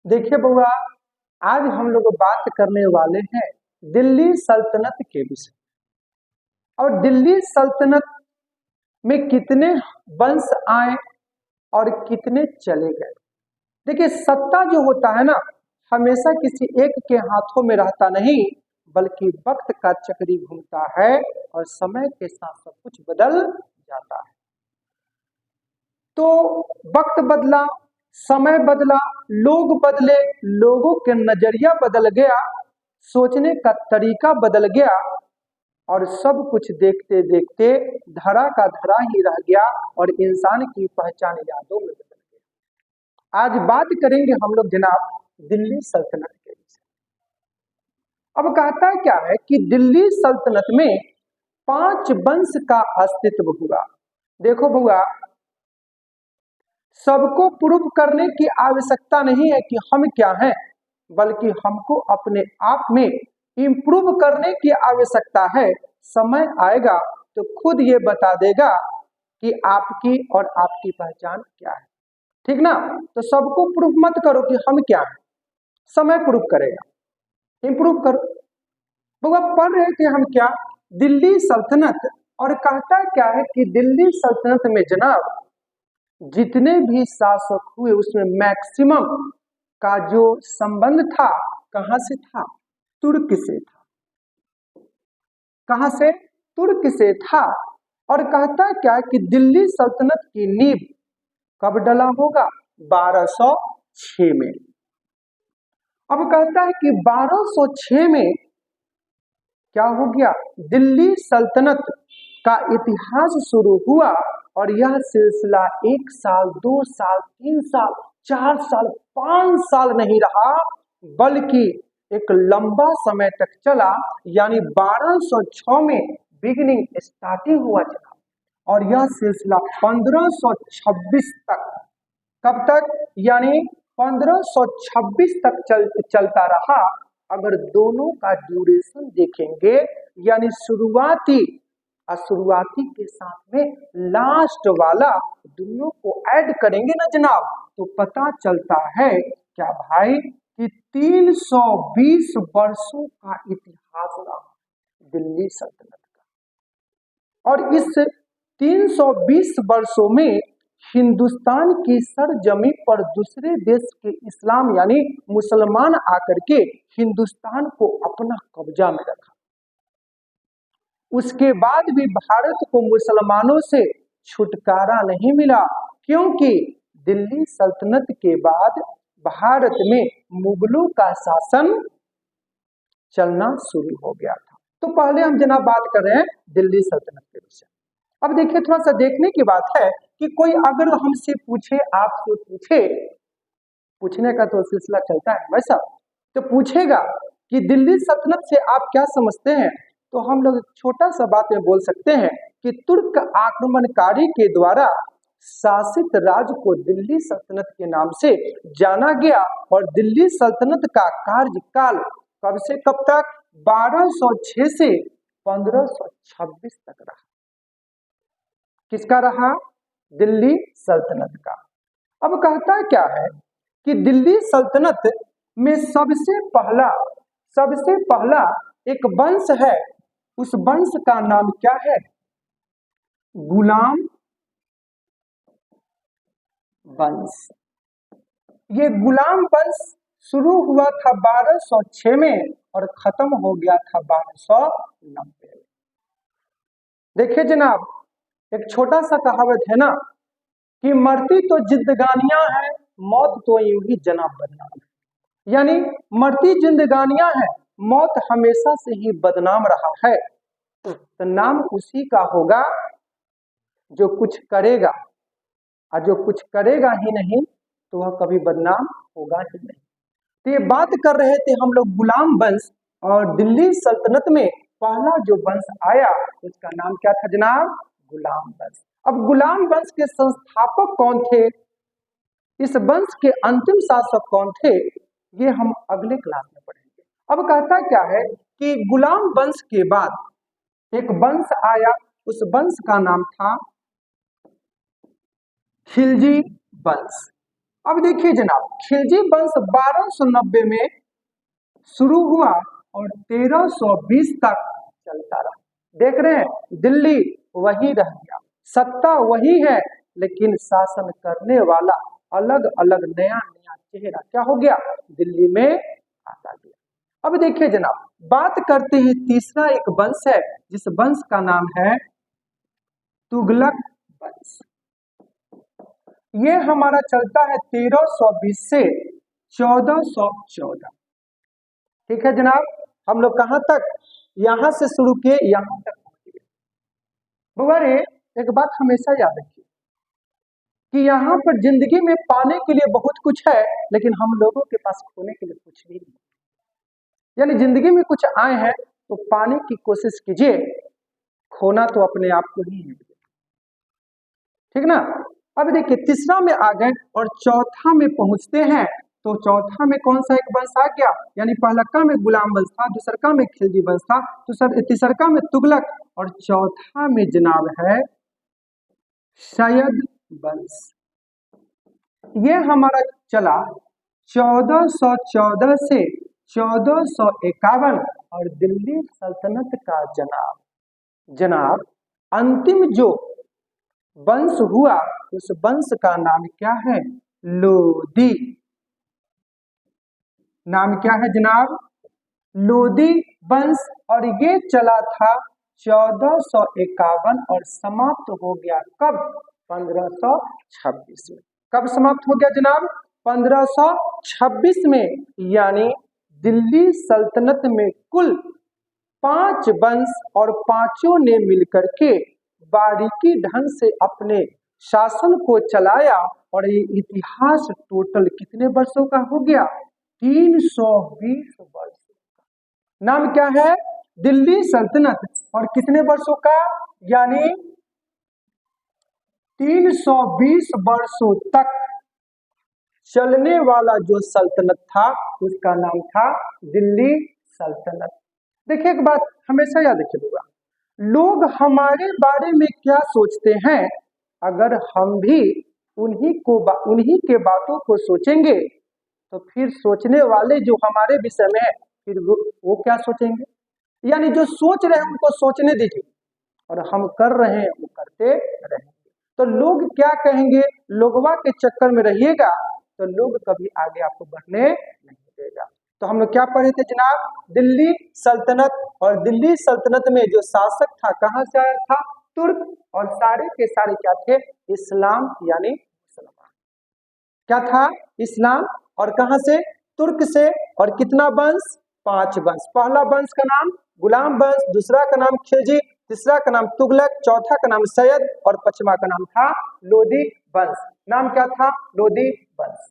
देखिए बउआ, आज हम लोग बात करने वाले हैं दिल्ली सल्तनत के विषय। और दिल्ली सल्तनत में कितने वंश आए और कितने चले गए। देखिए, सत्ता जो होता है ना, हमेशा किसी एक के हाथों में रहता नहीं, बल्कि वक्त का चक्री घूमता है और समय के साथ सब कुछ बदल जाता है। तो वक्त बदला, समय बदला, लोग बदले, लोगों के नजरिया बदल गया, सोचने का तरीका बदल गया और सब कुछ देखते देखते धरा का धरा ही रह गया और इंसान की पहचान यादों में बदल गई। आज बात करेंगे हम लोग जनाब दिल्ली सल्तनत के विषय। अब कहता है क्या है कि दिल्ली सल्तनत में 5 वंश का अस्तित्व हुआ। देखो बुआ, सबको प्रूव करने की आवश्यकता नहीं है कि हम क्या हैं, बल्कि हमको अपने आप में इंप्रूव करने की आवश्यकता है। समय आएगा तो खुद ये बता देगा कि आपकी और आपकी पहचान क्या है। ठीक ना? तो सबको प्रूफ मत करो कि हम क्या हैं, समय प्रूफ करेगा। इंप्रूव करो। तो अब पढ़ रहे थे हम क्या, दिल्ली सल्तनत। और कहता क्या है कि दिल्ली सल्तनत में जनाब जितने भी शासक हुए उसमें मैक्सिमम का जो संबंध था, कहां से था? तुर्क से था। कहां से? तुर्क से था। और कहता क्या कि दिल्ली सल्तनत की नींव कब डला होगा? 1206 में। अब कहता है कि 1206 में क्या हो गया? दिल्ली सल्तनत का इतिहास शुरू हुआ और यह सिलसिला 1 साल, 2 साल, 3 साल, 4 साल, 5 साल नहीं रहा, बल्कि एक लंबा समय तक चला। यानी 1206 में बिगिनिंग, स्टार्टिंग हुआ चला और यह सिलसिला 1526 तक, कब तक? यानी 1526 तक चलता रहा। अगर दोनों का ड्यूरेशन देखेंगे, यानी शुरुआती के साथ में लास्ट वाला दोनों को ऐड करेंगे ना जनाब, तो पता चलता है क्या भाई कि 320 वर्षों का इतिहास रहा दिल्ली सल्तनत का। और इस 320 वर्षों में हिंदुस्तान की सरजमी पर दूसरे देश के इस्लाम यानी मुसलमान आकर के हिंदुस्तान को अपना कब्जा में रखा। उसके बाद भी भारत को मुसलमानों से छुटकारा नहीं मिला, क्योंकि दिल्ली सल्तनत के बाद भारत में मुगलों का शासन चलना शुरू हो गया था। तो पहले हम जनाब बात कर रहे हैं दिल्ली सल्तनत के विषय। अब देखिए, थोड़ा सा देखने की बात है कि कोई अगर हमसे पूछे, आपसे पूछे, पूछने का तो सिलसिला चलता है वैसा, तो पूछेगा कि दिल्ली सल्तनत से आप क्या समझते हैं, तो हम लोग छोटा सा बात में बोल सकते हैं कि तुर्क आक्रमणकारी के द्वारा शासित राज्य को दिल्ली सल्तनत के नाम से जाना गया। और दिल्ली सल्तनत का कार्यकाल कब से कब तक? 1206 से 1526 तक रहा। किसका रहा? दिल्ली सल्तनत का। अब कहता क्या है कि दिल्ली सल्तनत में सबसे पहला एक वंश है। उस वंश का नाम क्या है? गुलाम वंश। ये गुलाम वंश शुरू हुआ था 1206 में और खत्म हो गया था 1290 में। देखिए जनाब, एक छोटा सा कहावत है ना कि मरती तो जिंदगानियां हैं, मौत तो यूं ही जनाब बदनाम है। यानी मरती जिंदगानियां हैं, मौत हमेशा से ही बदनाम रहा है। तो नाम उसी का होगा जो कुछ करेगा, और जो कुछ करेगा ही नहीं तो वह कभी बदनाम होगा ही नहीं। तो ये बात कर रहे थे हम लोग गुलाम वंश, और दिल्ली सल्तनत में पहला जो वंश आया उसका नाम क्या था जनाब? गुलाम वंश। अब गुलाम वंश के संस्थापक कौन थे, इस वंश के अंतिम शासक कौन थे, ये हम अगले क्लास में पढ़ेंगे। अब कहता क्या है कि गुलाम वंश के बाद एक वंश आया, उस वंश का नाम था खिलजी वंश। अब देखिए जनाब, खिलजी वंश 1290 में शुरू हुआ और 1320 तक चलता रहा। देख रहे हैं, दिल्ली वही रह गया, सत्ता वही है, लेकिन शासन करने वाला अलग अलग नया नया चेहरा क्या हो गया, दिल्ली में आता गया। अब देखिए जनाब, बात करते हैं तीसरा एक वंश है, जिस वंश का नाम है तुगलक वंश। ये हमारा चलता है 1320 से 1414। ठीक है जनाब, हम लोग कहां तक, यहां से शुरू किए यहां तक पहुंचे। बुआरे एक बात हमेशा याद रखिए कि यहाँ पर जिंदगी में पाने के लिए बहुत कुछ है, लेकिन हम लोगों के पास खोने के लिए कुछ भी नहीं। यानी जिंदगी में कुछ आए हैं तो पाने की कोशिश कीजिए, खोना तो अपने आप को ही है। ठीक ना। अब देखिए तीसरा में आ गए और चौथा में पहुंचते हैं। तो चौथा में कौन सा एक वंश आ गया, यानी पहलका में गुलाम वंश था, दूसरका में खिलजी वंश था, तीसरका में तुगलक, और चौथा में जनाब है सैयद वंश। ये हमारा चला 1414 से 1451 और दिल्ली सल्तनत का जनाब अंतिम जो वंश हुआ उस वंश का नाम क्या है, लोदी। नाम क्या है जनाब, लोदी वंश। और ये चला था 1451 और समाप्त हो गया कब, 1526 में। कब समाप्त हो गया जनाब, 1526 में। यानी दिल्ली सल्तनत में कुल 5 वंश और पांचों ने मिलकर के बारीकी ढंग से अपने शासन को चलाया। और ये इतिहास टोटल कितने वर्षों का हो गया, 320 वर्ष। नाम क्या है, दिल्ली सल्तनत। और कितने वर्षों का, यानी 320 वर्षों तक चलने वाला जो सल्तनत था उसका नाम था दिल्ली सल्तनत। देखिए एक बात हमेशा याद रखिएगा, लोग हमारे बारे में क्या सोचते हैं, अगर हम भी उन्हीं के बातों को सोचेंगे तो फिर सोचने वाले जो हमारे विषय में है फिर वो क्या सोचेंगे। यानी जो सोच रहे हैं उनको सोचने दीजिए, और हम कर रहे हैं वो करते रहेंगे। तो लोग क्या कहेंगे, लोगवा के चक्कर में रहिएगा तो लोग कभी आगे आपको बढ़ने नहीं देगा। तो हम लोग क्या पढ़े थे जनाब, दिल्ली सल्तनत। और दिल्ली सल्तनत में जो शासक था कहां से आया था, तुर्क। और सारे के सारे क्या थे, इस्लाम यानी मुसलमान। क्या था, इस्लाम। और कहां से, तुर्क से। और कितना वंश, 5 वंश। पहला वंश का नाम गुलाम वंश, दूसरा का नाम खिलजी, तीसरा का नाम तुगलक, चौथा का नाम सैयद और 5वां का नाम था लोदी वंश। नाम क्या था, लोदी वंश।